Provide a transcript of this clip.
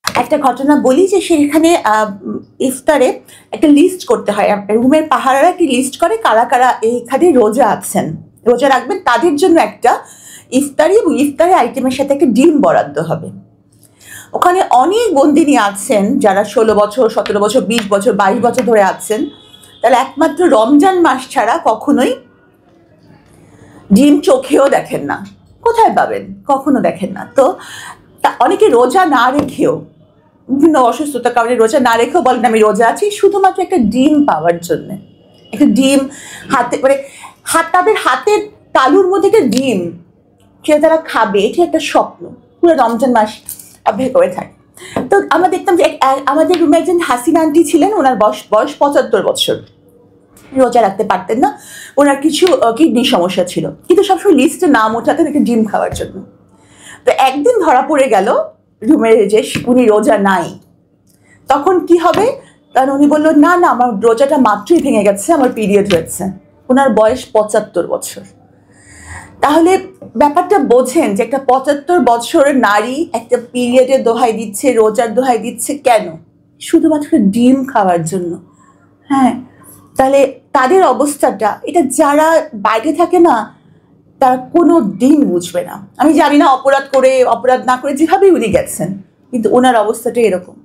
একটা ঘটনা বলি যে সেখানে ইফতারে একটা লিস্ট করতে হয়, রুমের পাহারারা একটি লিস্ট করে কারা কারা এইখানে রোজা আছেন, রোজা রাখবেন, তাদের জন্য একটা ইফতারি এবং ইফতারি আইটেমের সাথে একটা ডিম বরাদ্দ হবে। ওখানে অনেক বন্দিনী আছেন যারা 16 বছর, 17 বছর, 20 বছর, 22 বছর ধরে আছেন, তাহলে একমাত্র রমজান মাস ছাড়া কখনোই ডিম চোখেও দেখেন না। কোথায় পাবেন? কখনো দেখেন না। তো অনেকে রোজা না রেখেও, বিভিন্ন অসুস্থতার কারণে রোজা না রেখেও বলেন আমি রোজা আছি শুধুমাত্র একটা ডিম পাওয়ার জন্য। একটা ডিম হাতে, মানে তাদের হাতের তালুর মধ্যে একটা ডিম, সেটা তারা খাবে, এটি একটা স্বপ্ন। পুরো রমজান মাস অপেক্ষা করে থাকে। তো আমরা দেখতাম যে আমাদের রুমে একজন হাসিনা আন্টি ছিলেন, ওনার বয়স 75 বছর, রোজা রাখতে পারতেন না, ওনার কিছু কিডনি সমস্যা ছিল, কিন্তু সবসময় লিস্টে নাম ওঠাতেন একটা ডিম খাওয়ার জন্য। তো একদিন ধরা পড়ে গেল রুমের যে উনি রোজা নাই। তখন কি হবে? কারণ উনি বললো না না, আমার রোজাটা মাত্রই ভেঙে গেছে, আমার পিরিয়ড হয়েছে। ওনার বয়স 75 বছর। তাহলে ব্যাপারটা বোঝেন যে একটা 75 বছরের নারী একটা পিরিয়ডের দোহাই দিচ্ছে, রোজার দোহাই দিচ্ছে কেন? শুধুমাত্র ডিম খাওয়ার জন্য। হ্যাঁ, তাহলে তাদের অবস্থাটা, এটা যারা বাইরে থাকে না তারা কোনো দিন বুঝবে না। আমি জানি না অপরাধ করে অপরাধ না করে যেভাবেই উনি গেছেন, কিন্তু ওনার অবস্থাটা এরকম।